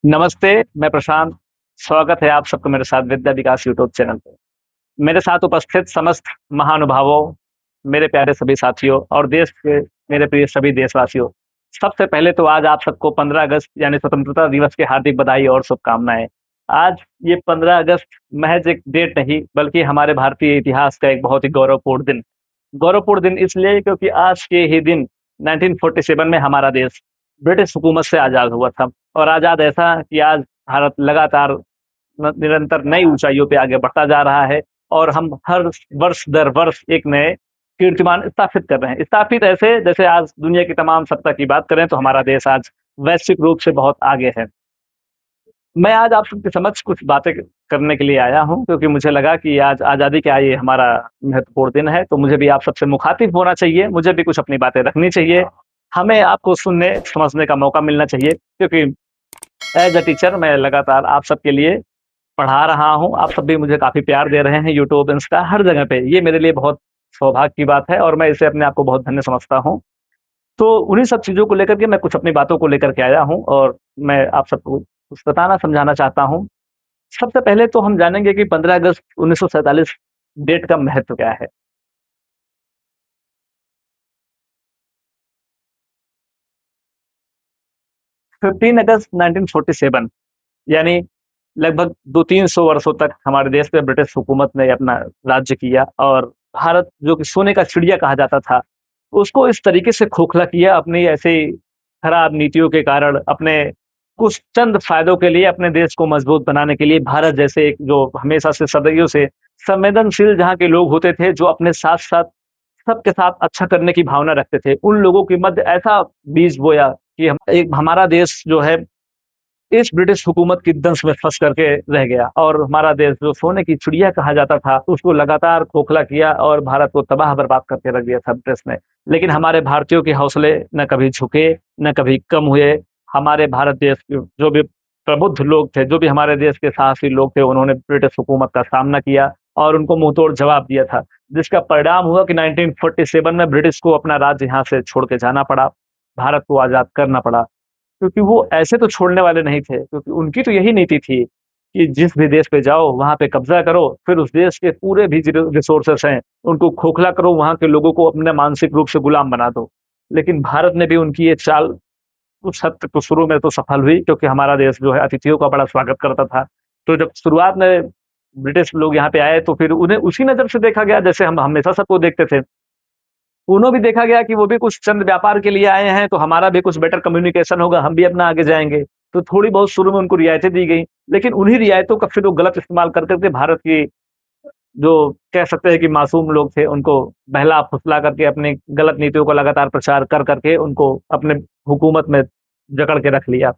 नमस्ते, मैं प्रशांत। स्वागत है आप सबका मेरे साथ विद्या विकास यूट्यूब चैनल पे। मेरे साथ उपस्थित समस्त महानुभावों, मेरे प्यारे सभी साथियों और देश के मेरे प्रिय सभी देशवासियों। सबसे पहले तो आज आप सबको 15 अगस्त यानी स्वतंत्रता दिवस की हार्दिक बधाई और शुभकामनाएँ। आज ये 15 अगस्त महज़ एक डेट नहीं बल्कि हमारे भारतीय इतिहास का एक बहुत ही गौरवपूर्ण दिन। गौरवपूर्ण दिन इसलिए क्योंकि आज के ही दिन 1947 में हमारा देश ब्रिटिश हुकूमत से आज़ाद हुआ था। और आज़ाद ऐसा कि आज भारत लगातार निरंतर नई ऊंचाइयों पे आगे बढ़ता जा रहा है और हम हर वर्ष दर वर्ष एक नए कीर्तिमान स्थापित कर रहे हैं। स्थापित ऐसे जैसे आज दुनिया की तमाम सत्ता की बात करें तो हमारा देश आज वैश्विक रूप से बहुत आगे है। मैं आज आप सबके समक्ष कुछ बातें करने के लिए आया हूँ क्योंकि मुझे लगा कि आज आज़ादी का ये हमारा महत्वपूर्ण दिन है, तो मुझे भी आप सबसे मुखातिब होना चाहिए, मुझे भी कुछ अपनी बातें रखनी चाहिए। हमें आपको सुनने, समझने का मौका मिलना चाहिए क्योंकि एज़ अ टीचर मैं लगातार आप सबके लिए पढ़ा रहा हूँ। आप सब भी मुझे काफ़ी प्यार दे रहे हैं यूट्यूब, इंस्टा हर जगह पे। ये मेरे लिए बहुत सौभाग्य की बात है और मैं इसे अपने आप को बहुत धन्य समझता हूँ। तो उन्हीं सब चीज़ों को लेकर के मैं कुछ अपनी बातों को लेकर के आया हूँ और मैं आप सबको कुछ बताना समझाना चाहता हूँ। सबसे पहले तो हम जानेंगे कि 15 अगस्त 1947 डेट का महत्व क्या है। 15 अगस्त 1947 यानी लगभग 200-300 वर्षों तक हमारे देश पे ब्रिटिश हुकूमत ने अपना राज्य किया और भारत जो कि सोने का चिड़िया कहा जाता था, उसको इस तरीके से खोखला किया अपनी ऐसी खराब नीतियों के कारण, अपने कुछ चंद फ़ायदों के लिए, अपने देश को मजबूत बनाने के लिए भारत जैसे एक जो हमेशा से सदियों से संवेदनशील जहाँ के लोग होते थे, जो अपने साथ-साथ सबके साथ अच्छा करने की भावना रखते थे, उन लोगों के मध्य ऐसा बीज बोया कि हम एक हमारा देश जो है इस ब्रिटिश हुकूमत की दंश में फँस करके रह गया और हमारा देश जो सोने की चिड़िया कहा जाता था, उसको लगातार खोखला किया और भारत को तबाह-बर्बाद करके रख दिया था ब्रिटिश ने। लेकिन हमारे भारतीयों के हौसले न कभी झुके, न कभी कम हुए। हमारे भारत देश के जो भी प्रबुद्ध लोग थे, जो भी हमारे देश के साहसी लोग थे, उन्होंने ब्रिटिश हुकूमत का सामना किया और उनको मुँहतोड़ जवाब दिया था, जिसका परिणाम हुआ कि 1947 में ब्रिटिश को अपना राज्य यहाँ से छोड़ के जाना पड़ा, भारत को आज़ाद करना पड़ा। क्योंकि वो ऐसे तो छोड़ने वाले नहीं थे, क्योंकि उनकी तो यही नीति थी कि जिस भी देश पे जाओ, वहाँ पे कब्ज़ा करो, फिर उस देश के पूरे भी रिसोर्सेस हैं, उनको खोखला करो, वहाँ के लोगों को अपने मानसिक रूप से गुलाम बना दो। लेकिन भारत ने भी उनकी ये चाल कुछ हद तक तो शुरू में तो सफल हुई क्योंकि हमारा देश जो है अतिथियों का बड़ा स्वागत करता था। तो जब शुरुआत में ब्रिटिश लोग यहाँ पे आए तो फिर उन्हें उसी नज़र से देखा गया जैसे हम हमेशा सबको देखते थे। उन्हों भी देखा गया कि वो भी कुछ चंद व्यापार के लिए आए हैं, तो हमारा भी कुछ बेटर कम्युनिकेशन होगा, हम भी अपना आगे जाएँगे। तो थोड़ी बहुत शुरू में उनको रियायतें दी गई, लेकिन उन्हीं रियायतों का फिर वो गलत इस्तेमाल कर कर के भारत की जो कह सकते हैं कि मासूम लोग थे, उनको बहला-फुसला करके अपनी गलत नीतियों का लगातार प्रचार कर कर के उनको अपने हुकूमत में जकड़ के रख लिया।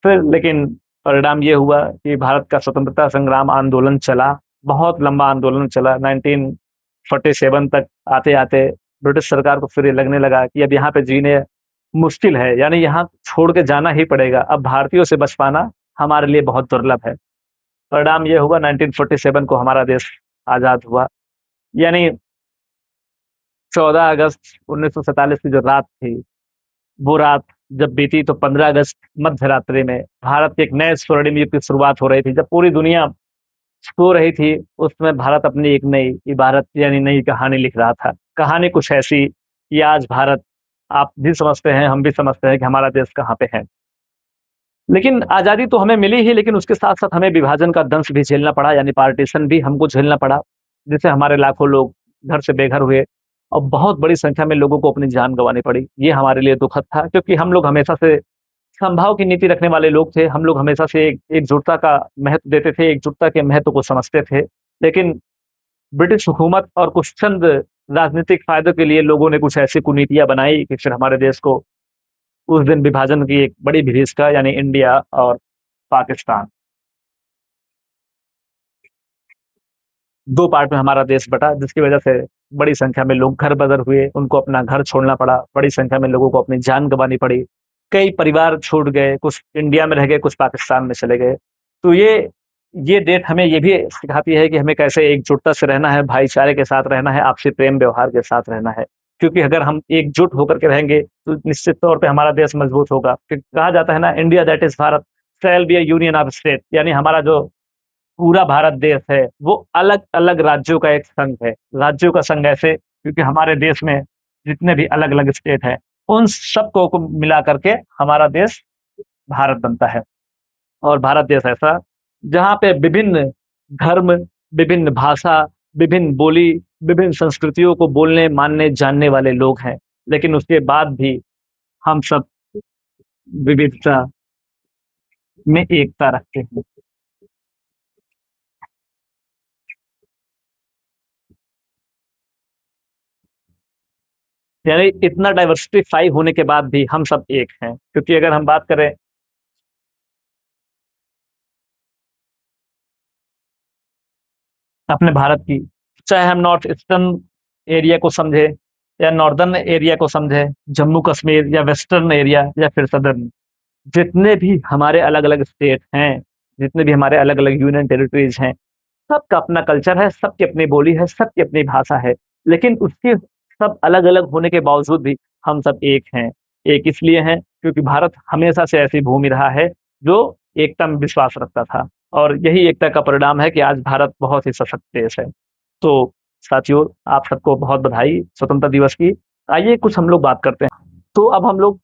फिर लेकिन परिणाम ये हुआ कि भारत का स्वतंत्रता संग्राम आंदोलन चला, बहुत लंबा आंदोलन चला 1947 तक आते-आते ब्रिटिश सरकार को फिर ये लगने लगा कि अब यहाँ पे जीने मुश्किल है, यानी यहाँ छोड़ के जाना ही पड़ेगा। अब भारतीयों से बच पाना हमारे लिए बहुत दुर्लभ है। परिणाम ये हुआ 1947 को हमारा देश आज़ाद हुआ, यानी 14 अगस्त 1947 की जो रात थी, वो रात जब बीती तो 15 अगस्त मध्य रात्रि में भारत के एक नए स्वर्णिम युग की शुरुआत हो रही थी। जब पूरी दुनिया सो रही थी, उसमें भारत अपनी एक नई इबारत यानी नई कहानी लिख रहा था। कहानी कुछ ऐसी कि आज भारत आप भी समझते हैं, हम भी समझते हैं कि हमारा देश कहाँ पे है। लेकिन आज़ादी तो हमें मिली ही, लेकिन उसके साथ-साथ हमें विभाजन का दंश भी झेलना पड़ा, यानी पार्टीशन भी हमको झेलना पड़ा, जिससे हमारे लाखों लोग घर से बेघर हुए और बहुत बड़ी संख्या में लोगों को अपनी जान गँवानी पड़ी। ये हमारे लिए दुखद था क्योंकि हम लोग हमेशा से समभाव की नीति रखने वाले लोग थे। हम लोग हमेशा से एकजुटता का महत्व देते थे, एकजुटता के महत्व को समझते थे। लेकिन ब्रिटिश हुकूमत और कुछ चंद राजनीतिक फ़ायदों के लिए लोगों ने कुछ ऐसी कुनीतियाँ बनाई कि फिर हमारे देश को उस दिन विभाजन की एक बड़ी विभीषिका यानी इंडिया और पाकिस्तान 2 पार्ट में हमारा देश बँटा, जिसकी वजह से बड़ी संख्या में लोग घर-बदर हुए, उनको अपना घर छोड़ना पड़ा, बड़ी संख्या में लोगों को अपनी जान गँवानी पड़ी। कई परिवार छूट गए, कुछ इंडिया में रह गए, कुछ पाकिस्तान में चले गए। तो ये डेट हमें ये भी सिखाती है कि हमें कैसे एकजुटता से रहना है, भाईचारे के साथ रहना है, आपसी प्रेम व्यवहार के साथ रहना है। क्योंकि अगर हम एकजुट होकर के रहेंगे, तो निश्चित तौर पे हमारा देश मजबूत होगा। फिर कहा जाता है ना India that is Bharat, shall be A union of state, यानी हमारा जो पूरा भारत देश है वो अलग अलग राज्यों का एक संघ है। राज्यों का संघ ऐसे क्योंकि हमारे देश में जितने भी अलग अलग स्टेट हैं उन सबको को मिला करके हमारा देश भारत बनता है। और भारत देश ऐसा जहाँ पे विभिन्न धर्म, विभिन्न भाषा, विभिन्न बोली, विभिन्न संस्कृतियों को बोलने मानने जानने वाले लोग हैं, लेकिन उसके बाद भी हम सब विविधता में एकता रखते हैं। यानी इतना डाइवर्सिफाई होने के बाद भी हम सब एक हैं, क्योंकि अगर हम बात करें अपने भारत की, चाहे हम नॉर्थ ईस्टर्न एरिया को समझे या नॉर्दर्न एरिया को समझे, जम्मू कश्मीर या वेस्टर्न एरिया या फिर सदर्न, जितने भी हमारे अलग अलग स्टेट हैं, जितने भी हमारे अलग अलग यूनियन टेरिटरीज हैं, सबका अपना कल्चर है, सबकी अपनी बोली है, सबकी अपनी भाषा है। लेकिन उसके सब अलग अलग होने के बावजूद भी हम सब एक हैं। एक इसलिए हैं क्योंकि भारत हमेशा से ऐसी भूमि रहा है जो एकता में विश्वास रखता था, और यही एकता का परिणाम है कि आज भारत बहुत ही सशक्त देश है। तो साथियों, आप सबको बहुत बधाई स्वतंत्रता दिवस की। आइए कुछ हम लोग बात करते हैं। तो अब हम लोग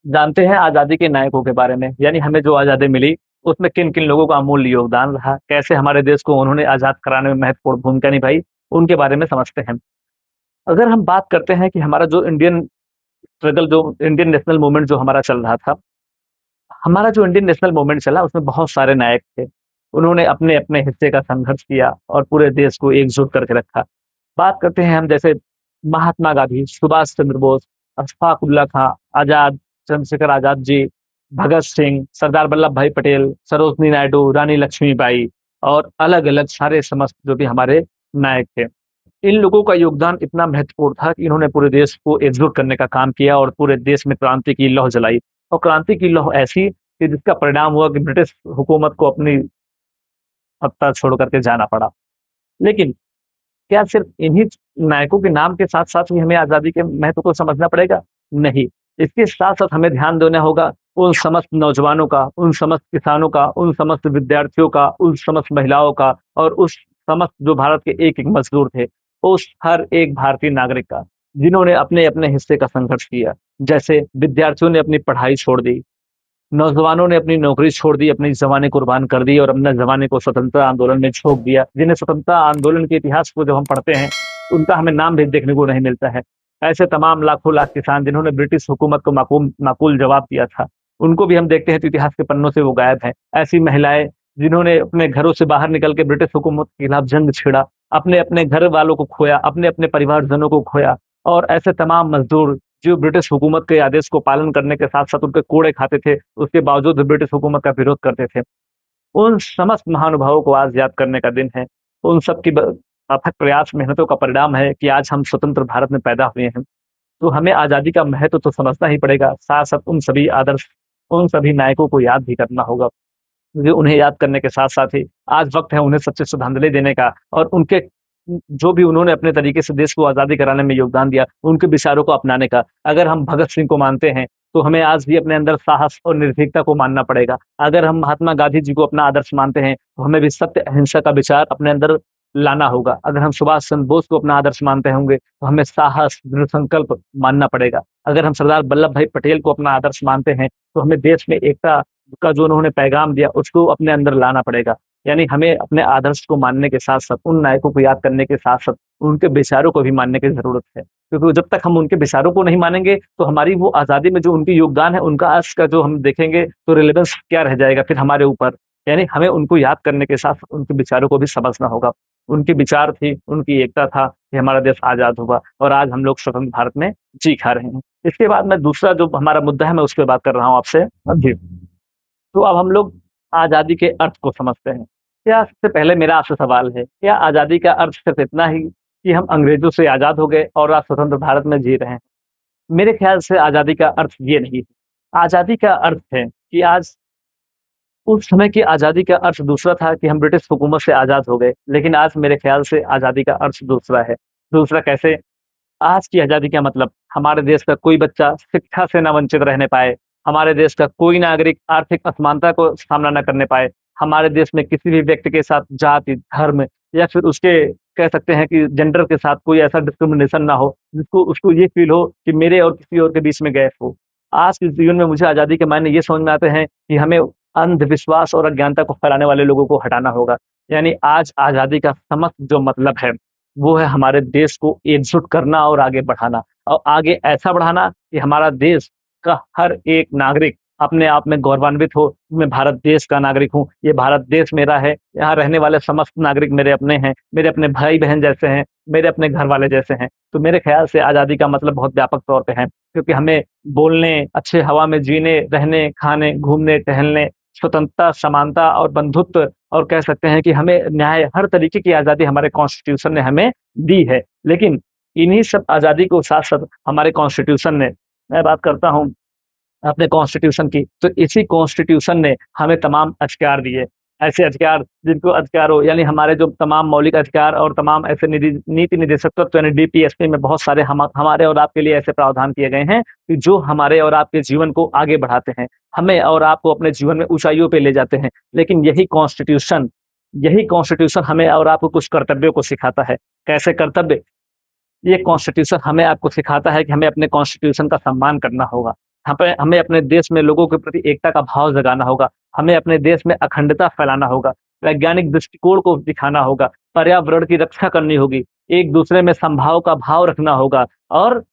जानते हैं आज़ादी के नायकों के बारे में, यानी हमें जो आज़ादी मिली उसमें किन किन लोगों का अमूल्य योगदान रहा, कैसे हमारे देश को उन्होंने आज़ाद कराने में महत्वपूर्ण भूमिका निभाई, उनके बारे में समझते हैं। अगर हम बात करते हैं कि हमारा जो इंडियन स्ट्रगल, जो इंडियन नेशनल मूवमेंट जो हमारा चल रहा था, हमारा जो इंडियन नेशनल मूवमेंट चला उसमें बहुत सारे नायक थे। उन्होंने अपने अपने हिस्से का संघर्ष किया और पूरे देश को एकजुट करके रखा। बात करते हैं हम जैसे महात्मा गांधी, सुभाष चंद्र बोस, अशफाक उल्ला खां आजाद, चंद्रशेखर आजाद जी, भगत सिंह, सरदार वल्लभ भाई पटेल, सरोजनी नायडू, रानी लक्ष्मीबाई, और अलग अलग सारे समस्त जो भी हमारे नायक थे। इन लोगों का योगदान इतना महत्वपूर्ण था कि इन्होंने पूरे देश को एकजुट करने का काम किया और पूरे देश में क्रांति की लौ जलाई। और क्रांति की लौ ऐसी कि जिसका परिणाम हुआ कि ब्रिटिश हुकूमत को अपनी सत्ता छोड़ करके जाना पड़ा। लेकिन क्या सिर्फ इन्हीं नायकों के नाम के साथ साथ ही हमें आजादी के महत्व को समझना पड़ेगा? नहीं, इसके साथ साथ हमें ध्यान देना होगा उन समस्त नौजवानों का, उन समस्त किसानों का, उन समस्त विद्यार्थियों का, उन समस्त महिलाओं का, और उस समस्त जो भारत के एक एक मजदूर थे, उस हर एक भारतीय नागरिक का, जिन्होंने अपने अपने हिस्से का संघर्ष किया। जैसे विद्यार्थियों ने अपनी पढ़ाई छोड़ दी, नौजवानों ने अपनी नौकरी छोड़ दी, अपनी जवानी कुर्बान कर दी और अपने जमाने को स्वतंत्रता आंदोलन में झोंक दिया, जिन्हें स्वतंत्रता आंदोलन के इतिहास को जब हम पढ़ते हैं उनका हमें नाम भी देखने को नहीं मिलता है। ऐसे तमाम लाखों लाख किसान जिन्होंने ब्रिटिश हुकूमत को माकूल माकूल जवाब दिया था, उनको भी हम देखते हैं तो इतिहास के पन्नों से वो गायब है। ऐसी महिलाएं जिन्होंने अपने घरों से बाहर निकल के ब्रिटिश हुकूमत के खिलाफ जंग छेड़ा, अपने अपने घर वालों को खोया, अपने अपने परिवारजनों को खोया, और ऐसे तमाम मजदूर जो ब्रिटिश हुकूमत के आदेश को पालन करने के साथ साथ उनके कोड़े खाते थे, उसके बावजूद भी ब्रिटिश हुकूमत का विरोध करते थे, उन समस्त महानुभावों को आज याद करने का दिन है। उन सब की अथक प्रयास मेहनतों का परिणाम है कि आज हम स्वतंत्र भारत में पैदा हुए हैं। तो हमें आज़ादी का महत्व तो समझना ही पड़ेगा, साथ साथ उन सभी आदर्श, उन सभी नायकों को याद भी करना होगा, क्योंकि उन्हें याद करने के साथ साथ ही आज वक्त है उन्हें सच्ची श्रद्धांजलि देने का, और उनके जो भी उन्होंने अपने तरीके से देश को आज़ादी कराने में योगदान दिया, उनके विचारों को अपनाने का। अगर हम भगत सिंह को मानते हैं, तो हमें आज भी अपने अंदर साहस और निर्भीकता को मानना पड़ेगा। अगर हम महात्मा गांधी जी को अपना आदर्श मानते हैं, तो हमें भी सत्य अहिंसा का विचार अपने अंदर लाना होगा। अगर हम सुभाष चंद्र बोस को अपना आदर्श मानते होंगे, तो हमें साहस, दृढ़ संकल्प मानना पड़ेगा। अगर हम सरदार वल्लभ भाई पटेल को अपना आदर्श मानते हैं, तो हमें देश में एकता का जो उन्होंने पैगाम दिया, उसको अपने अंदर लाना पड़ेगा। यानी हमें अपने आदर्श को मानने के साथ-साथ, उन नायकों को याद करने के साथ-साथ, उनके विचारों को भी मानने की ज़रूरत है। क्योंकि जब तक हम उनके विचारों को नहीं मानेंगे, तो हमारी वो आज़ादी में जो उनकी योगदान है, उनका आज का जो हम देखेंगे, तो रिलेवेंस क्या रह जाएगा फिर हमारे ऊपर। यानी हमें उनको याद करने के साथ उनके विचारों को भी समझना होगा। उनके विचार थी, उनकी एकता था कि हमारा देश आज़ाद हुआ और आज हम लोग स्वतंत्र भारत में जी खा रहे हैं। इसके बाद मैं दूसरा जो हमारा मुद्दा है, मैं उस पे बात कर रहा हूँ आपसे। जी। तो अब हम लोग आज़ादी के अर्थ को समझते हैं। क्या सबसे पहले मेरा आपसे सवाल है, क्या आज़ादी का अर्थ सिर्फ़ इतना ही कि हम अंग्रेज़ों से आज़ाद हो गए और आज स्वतंत्र भारत में जी रहे हैं? मेरे ख़्याल से आज़ादी का अर्थ ये नहीं है। आज़ादी का अर्थ है कि आज, उस समय की आज़ादी का अर्थ दूसरा था कि हम ब्रिटिश हुकूमत से आज़ाद हो गए, लेकिन आज मेरे ख़्याल से आज़ादी का अर्थ दूसरा है। दूसरा कैसे? आज की आज़ादी का मतलब हमारे देश का कोई बच्चा शिक्षा से ना वंचित रहने पाए, हमारे देश का कोई नागरिक आर्थिक असमानता को सामना ना करने पाए। हमारे देश में किसी भी व्यक्ति के साथ जाति, धर्म या फिर उसके कह सकते हैं कि जेंडर के साथ कोई ऐसा डिस्क्रिमिनेशन ना हो, जिसको उसको ये फ़ील हो कि मेरे और किसी और के बीच में गैप हो। आज के जीवन में मुझे आज़ादी के मायने ये समझ में आते हैं कि हमें अंधविश्वास और अज्ञानता को फैलाने वाले लोगों को हटाना होगा। यानी आज आज़ादी का समस्त जो मतलब है, वो है हमारे देश को एकजुट करना और आगे बढ़ाना। और आगे ऐसा बढ़ाना कि हमारा देश का हर एक नागरिक अपने आप में गौरवान्वित हो, मैं भारत देश का नागरिक हूँ, ये भारत देश मेरा है, यहाँ रहने वाले समस्त नागरिक मेरे अपने हैं, मेरे अपने भाई-बहन जैसे हैं, मेरे अपने घरवाले जैसे हैं। तो मेरे ख़्याल से आज़ादी का मतलब बहुत व्यापक तौर पे है, क्योंकि हमें बोलने, अच्छे हवा में जीने, रहने, खाने, घूमने, टहलने, स्वतंत्रता, समानता और बंधुत्व और कह सकते हैं कि हमें न्याय हर तरीके की आज़ादी हमारे कॉन्स्टिट्यूशन ने हमें दी है। लेकिन इन्हीं सब आज़ादी को साथ-साथ हमारे कॉन्स्टिट्यूशन ने मैं बात करता हूँ अपने कॉन्स्टिट्यूशन की, तो इसी कॉन्स्टिट्यूशन ने हमें तमाम अधिकार दिए। ऐसे अधिकार जिनको अधिकार हो यानी हमारे जो तमाम मौलिक अधिकार और तमाम ऐसे नीति निर्देशक तत्व यानी डीपीएसपी में बहुत सारे हमारे और आपके लिए ऐसे प्रावधान किए गए हैं कि जो हमारे और आपके जीवन को आगे बढ़ाते हैं। हमें और आपको अपने जीवन में ऊँचाइयों पे ले जाते हैं। लेकिन यही कॉन्स्टिट्यूशन हमें और आपको कुछ कर्तव्यों को सिखाता है। कैसे कर्तव्य? ये कॉन्स्टिट्यूशन हमें आपको सिखाता है कि हमें अपने कॉन्स्टिट्यूशन का सम्मान करना होगा। हमें अपने देश में लोगों के प्रति एकता का भाव जगाना होगा। हमें अपने देश में अखंडता फैलाना होगा। वैज्ञानिक दृष्टिकोण को दिखाना होगा। पर्यावरण की रक्षा करनी होगी। एक-दूसरे में समभाव का भाव रखना होगा और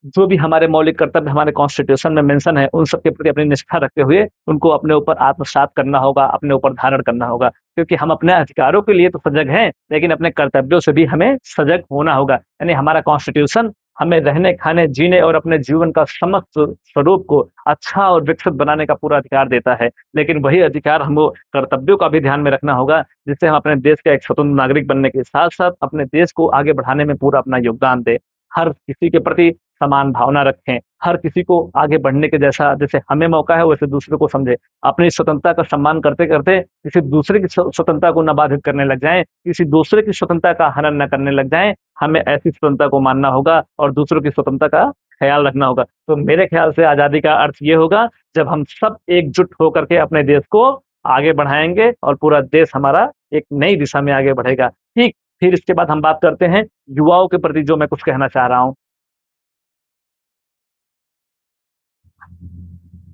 जो भी हमारे मौलिक कर्तव्य हमारे कॉन्स्टिट्यूशन में मेंशन है, उन सब के प्रति अपनी निष्ठा रखते हुए उनको अपने ऊपर आत्मसात करना होगा, अपने ऊपर धारण करना होगा। क्योंकि हम अपने अधिकारों के लिए तो सजग हैं, लेकिन अपने कर्तव्यों से भी हमें सजग होना होगा। यानी हमारा कॉन्स्टिट्यूशन हमें रहने, खाने, जीने और अपने जीवन का समस्त स्वरूप को अच्छा और विकसित बनाने का पूरा अधिकार देता है। लेकिन वही अधिकार हमको कर्तव्यों का भी ध्यान में रखना होगा, जिससे हम अपने देश का एक स्वतंत्र नागरिक बनने के साथ-साथ अपने देश को आगे बढ़ाने में पूरा अपना योगदान दें। हर किसी के प्रति समान भावना रखें, हर किसी को आगे बढ़ने के जैसे हमें मौका है वैसे दूसरे को समझें। अपनी स्वतंत्रता का सम्मान करते-करते किसी दूसरे की स्वतंत्रता को ना बाधित करने लग जाएँ, किसी दूसरे की स्वतंत्रता का हनन ना करने लग जाएँ। हमें ऐसी स्वतंत्रता को मानना होगा और दूसरों की स्वतंत्रता का ख़्याल रखना होगा। तो मेरे ख़्याल से आज़ादी का अर्थ ये होगा जब हम सब एकजुट होकर के अपने देश को आगे बढ़ाएँगे और पूरा देश हमारा एक नई दिशा में आगे बढ़ेगा। ठीक, फिर इसके बाद हम बात करते हैं युवाओं के प्रति जो मैं कुछ कहना चाह रहा हूँ।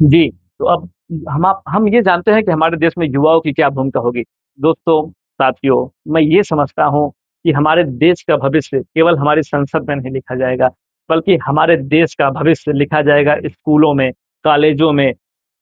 जी, तो अब हम ये जानते हैं कि हमारे देश में युवाओं की क्या भूमिका होगी। दोस्तों, साथियों, मैं ये समझता हूँ कि हमारे देश का भविष्य केवल हमारी संसद में नहीं लिखा जाएगा, बल्कि हमारे देश का भविष्य लिखा जाएगा स्कूलों में, कॉलेजों में,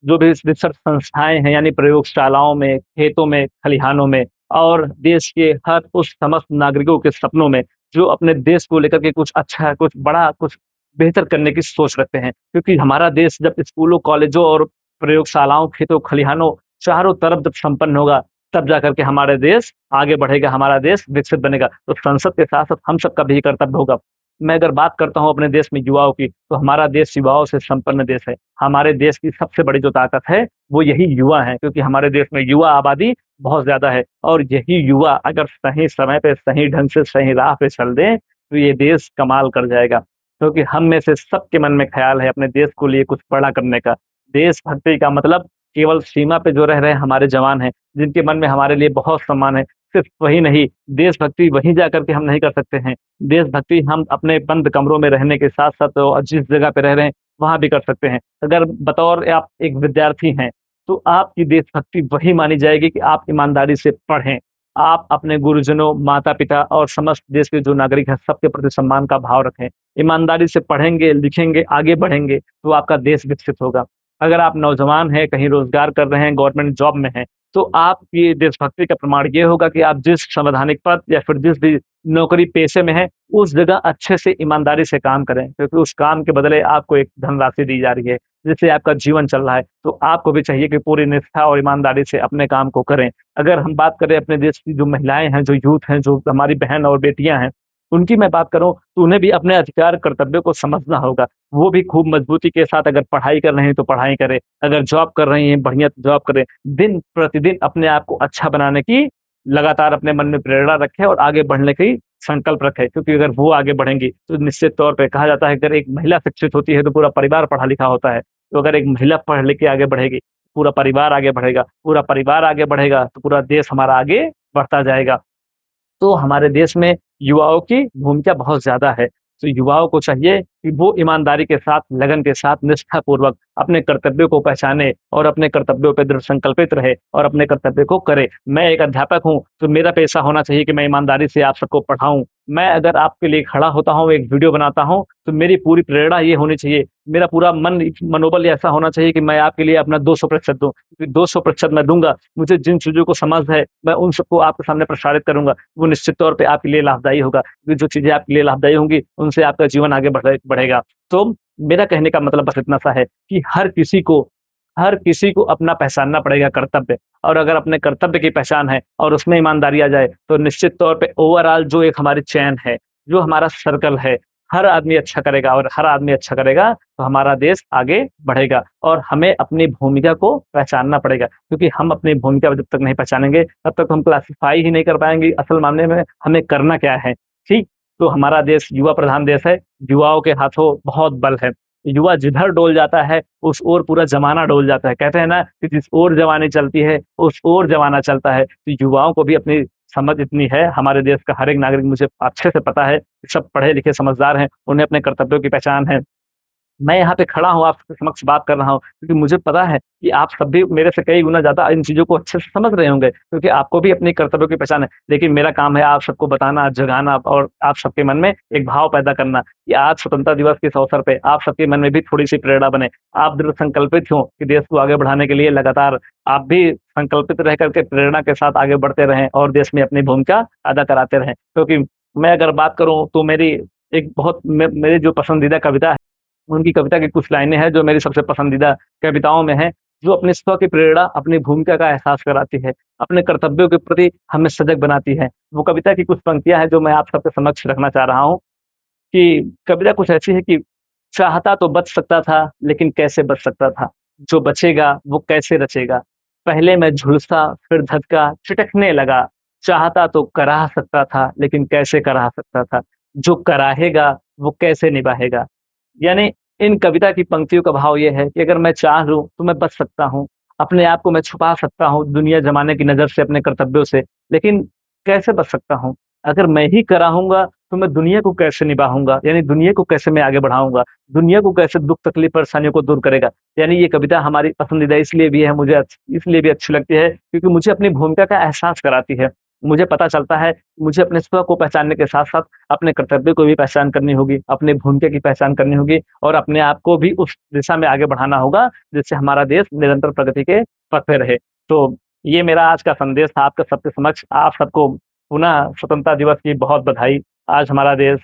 जो भी रिसर्च संस्थाएँ हैं यानी प्रयोगशालाओं में, खेतों में, खलिहानों में और देश के हर उस समस्त नागरिकों के सपनों में, जो अपने देश को लेकर के कुछ अच्छा, कुछ बड़ा, कुछ बेहतर करने की सोच रखते हैं। क्योंकि हमारा देश जब स्कूलों, कॉलेजों और प्रयोगशालाओं, खेतों, खलिहानों चारों तरफ जब संपन्न होगा, तब जाकर के हमारा देश आगे बढ़ेगा, हमारा देश विकसित बनेगा। तो संसद के साथ-साथ हम सबका भी कर्तव्य होगा। मैं अगर बात करता हूँ अपने देश में युवाओं की, तो हमारा देश युवाओं से संपन्न देश है। हमारे देश की सबसे बड़ी जो ताकत है, वो यही युवा हैं, क्योंकि हमारे देश में युवा आबादी बहुत ज़्यादा है और यही युवा अगर सही समय पे, सही ढंग से, सही राह पे चल दें, तो ये देश कमाल कर जाएगा। क्योंकि हम में से सबके मन में ख़्याल है अपने देश को लिए कुछ बड़ा करने का। देशभक्ति का मतलब केवल सीमा पे जो रह रहे हमारे जवान हैं, जिनके मन में हमारे लिए बहुत सम्मान है, सिर्फ़ वही नहीं, देशभक्ति वहीं जाकर के हम नहीं कर सकते हैं। देशभक्ति हम अपने बंद कमरों में रहने के साथ-साथ जिस जगह पे रह रहे हैं, वहाँ भी कर सकते हैं। अगर बतौर आप एक विद्यार्थी हैं, तो आपकी देशभक्ति वही मानी जाएगी कि आप ईमानदारी से पढ़ें। आप अपने गुरुजनों, माता-पिता और समस्त देश के जो नागरिक हैं, सबके प्रति सम्मान का भाव रखें। ईमानदारी से पढ़ेंगे, लिखेंगे, आगे बढ़ेंगे, तो आपका देश विकसित होगा। अगर आप नौजवान हैं, कहीं रोज़गार कर रहे हैं, गवर्नमेंट जॉब में हैं, तो आपकी देशभक्ति का प्रमाण ये होगा कि आप जिस संवैधानिक पद या फिर जिस भी नौकरी पेशे में हैं, उस जगह अच्छे से ईमानदारी से काम करें, क्योंकि उस काम के बदले आपको एक धनराशि दी जा रही है, जिससे आपका जीवन चल रहा है। तो आपको भी चाहिए कि पूरी निष्ठा और ईमानदारी से अपने काम को करें। अगर हम बात करें अपने देश की जो महिलाएँ हैं, जो यूथ हैं, जो हमारी बहन और बेटियाँ हैं, उनकी मैं बात करूँ, तो उन्हें भी अपने अधिकार कर्तव्यों को समझना होगा। वो भी खूब मज़बूती के साथ अगर पढ़ाई कर रही हैं, तो पढ़ाई करें, अगर जॉब कर रही हैं, बढ़िया जॉब करें। दिन-प्रतिदिन अपने आप को अच्छा बनाने की लगातार अपने मन में प्रेरणा रखें और आगे बढ़ने की संकल्प रखें, क्योंकि अगर वो आगे बढ़ेंगी, तो निश्चित तौर पे कहा जाता है अगर एक महिला शिक्षित होती है, तो पूरा परिवार पढ़ा-लिखा होता है। तो अगर एक महिला पढ़ लिख के आगे बढ़ेगी, पूरा परिवार आगे बढ़ेगा, पूरा परिवार आगे बढ़ेगा, तो पूरा देश हमारा आगे बढ़ता जाएगा। तो हमारे देश में युवाओं की भूमिका बहुत ज़्यादा है। तो युवाओं को चाहिए कि वो ईमानदारी के साथ, लगन के साथ, निष्ठापूर्वक अपने कर्तव्यों को पहचाने और अपने कर्तव्यों पे दृढ़ संकल्पित रहे और अपने कर्तव्य को करे। मैं एक अध्यापक हूँ, तो मेरा पेशा होना चाहिए कि मैं ईमानदारी से आप सबको पढ़ाऊँ। मैं अगर आपके लिए खड़ा होता हूँ, एक वीडियो बनाता हूँ, तो मेरी पूरी प्रेरणा ये होनी चाहिए, मेरा पूरा मनोबल ऐसा होना चाहिए कि मैं आपके लिए अपना 200% दूँ। क्योंकि 200% मैं दूँगा, मुझे जिन चीज़ों को समझ है, मैं उन सबको आपके सामने प्रसारित करूँगा। वो निश्चित तौर पे आपके लिए लाभदायी होगा, क्योंकि जो चीज़ें आपके लिए लाभदायी होंगी, उनसे आपका जीवन आगे बढ़ेगा। तो मेरा कहने का मतलब बस इतना सा है कि हर किसी को अपना पहचानना पड़ेगा कर्तव्य, और अगर अपने कर्तव्य की पहचान है और उसमें ईमानदारी आ जाए, तो निश्चित तौर पे ओवरऑल जो एक हमारी चेन है, जो हमारा सर्कल है, हर आदमी अच्छा करेगा, और हर आदमी अच्छा करेगा, तो हमारा देश आगे बढ़ेगा। और हमें अपनी भूमिका को पहचानना पड़ेगा, क्योंकि हम अपनी भूमिका को जब तक नहीं पहचानेंगे, तब तक हम क्लासिफ़ाई ही नहीं कर पाएँगे असल मामले में हमें करना क्या है, ठीक? तो हमारा देश युवा प्रधान देश है, युवाओं के हाथों बहुत बल है। युवा जिधर डोल जाता है, उस ओर पूरा ज़माना डोल जाता है। कहते हैं ना कि जिस ओर जवानी चलती है, उस ओर ज़माना चलता है। तो युवाओं को भी अपनी समझ इतनी है, हमारे देश का हर एक नागरिक, मुझे अच्छे से पता है, सब पढ़े-लिखे समझदार हैं, उन्हें अपने कर्तव्यों की पहचान है। मैं यहाँ पे खड़ा हूँ, आपके समक्ष बात कर रहा हूँ, क्योंकि मुझे पता है कि आप सब भी मेरे से कई गुना ज़्यादा इन चीज़ों को अच्छे से समझ रहे होंगे, क्योंकि आपको भी अपने कर्तव्यों की पहचान है। लेकिन मेरा काम है आप सबको बताना, जगाना और आप सबके मन में एक भाव पैदा करना कि आज स्वतंत्रता दिवस के इस अवसर पे आप सबके मन में भी थोड़ी-सी प्रेरणा बने। आप दृढ़ संकल्पित हों कि देश को आगे बढ़ाने के लिए लगातार आप भी संकल्पित रह कर के प्रेरणा के साथ आगे बढ़ते रहें और देश में अपनी भूमिका अदा कराते रहें। क्योंकि मैं अगर बात करूँ, तो मेरी एक बहुत मेरी जो पसंदीदा कविता है, उनकी कविता की कुछ लाइनें हैं जो मेरी सबसे पसंदीदा कविताओं में हैं, जो अपने स्व की प्रेरणा, अपनी भूमिका का एहसास कराती है, अपने कर्तव्यों के प्रति हमें सजग बनाती है। वो कविता की कुछ पंक्तियाँ हैं जो मैं आप सबके समक्ष रखना चाह रहा हूँ कि कविता कुछ ऐसी है कि चाहता तो बच सकता था, लेकिन कैसे बच सकता था? जो बचेगा वो कैसे रचेगा? पहले मैं झुलसा फिर धधका छिटकने लगा, चाहता तो कराह सकता था, लेकिन कैसे कराह सकता था? जो कराहेगा वो कैसे निभाएगा? यानी इन कविता की पंक्तियों का भाव ये है कि अगर मैं चाह लूँ, तो मैं बच सकता हूँ। अपने आप को मैं छुपा सकता हूँ दुनिया ज़माने की नज़र से, अपने कर्तव्यों से, लेकिन कैसे बच सकता हूँ? अगर मैं ही कराहूँगा, तो मैं दुनिया को कैसे निभाऊँगा? यानी दुनिया को कैसे मैं आगे बढ़ाऊँगा? दुनिया को कैसे दुःख, तकलीफ़, परेशानियों को दूर करेगा? यानी ये कविता हमारी पसंदीदा इसलिए भी है, मुझे इसलिए भी अच्छी लगती है, क्योंकि मुझे अपनी भूमिका का एहसास कराती है। मुझे पता चलता है, मुझे अपने स्व को पहचानने के साथ-साथ अपने कर्तव्य को भी पहचान करनी होगी, अपनी भूमिका की पहचान करनी होगी और अपने आप को भी उस दिशा में आगे बढ़ाना होगा, जिससे हमारा देश निरंतर प्रगति के पथ पे रहे। तो ये मेरा आज का संदेश था आपके सबके समक्ष। आप सबको पुनः स्वतंत्रता दिवस की बहुत बधाई। आज हमारा देश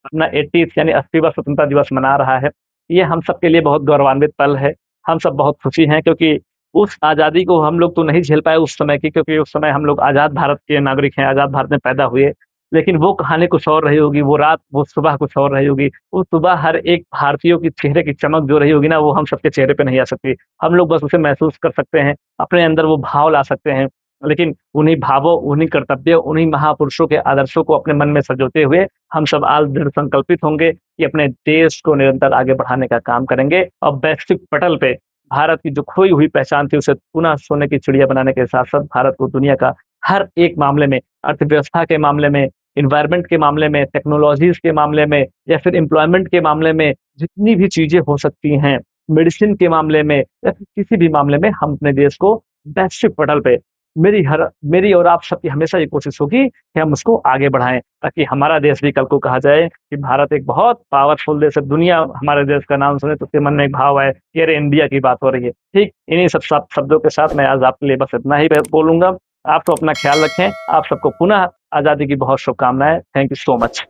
अपना 80th यानी 80वाँ स्वतंत्रता दिवस मना रहा है। ये हम सबके लिए बहुत गौरवान्वित पल है। हम सब बहुत खुशी हैं, क्योंकि उस आज़ादी को हम लोग तो नहीं झेल पाए उस समय की, क्योंकि उस समय हम लोग आज़ाद भारत के नागरिक हैं, आज़ाद भारत में पैदा हुए। लेकिन वो कहानी कुछ और रही होगी, वो रात, वो सुबह कुछ और रही होगी। वो सुबह हर एक भारतीयों की चेहरे की चमक जो रही होगी ना, वो हम सबके चेहरे पे नहीं आ सकती। हम लोग बस उसे महसूस कर सकते हैं, अपने अंदर वो भाव ला सकते हैं। लेकिन उन्हीं भावों, उन्हीं कर्तव्यों, उन्हीं महापुरुषों के आदर्शों को अपने मन में सँजोते हुए हम सब आज दृढ़ संकल्पित होंगे कि अपने देश को निरंतर आगे बढ़ाने का काम करेंगे और वैश्विक पटल पे भारत की जो खोई हुई पहचान थी, उसे पुनः सोने की चिड़िया बनाने के साथ-साथ भारत को दुनिया का हर एक मामले में, अर्थव्यवस्था के मामले में, एनवायरनमेंट के मामले में, टेक्नोलॉजीज़ के मामले में या फिर एम्प्लॉयमेंट के मामले में, जितनी भी चीज़ें हो सकती हैं, मेडिसिन के मामले में या फिर किसी भी मामले में हम अपने देश को वैश्विक पटल पे मेरी और आप सबकी हमेशा ये कोशिश होगी कि हम उसको आगे बढ़ाएँ, ताकि हमारा देश भी कल को कहा जाए कि भारत एक बहुत पावरफुल देश है। दुनिया हमारे देश का नाम सुने तो उसके मन में एक भाव आए कि अरे इंडिया की बात हो रही है। ठीक, इन्हीं सब शब्दों के साथ मैं आज आपके लिए बस इतना ही बोलूँगा। आप तो अपना ख्याल रखें। आप सबको पुनः आज़ादी की बहुत शुभकामनाएँ। Thank you so much.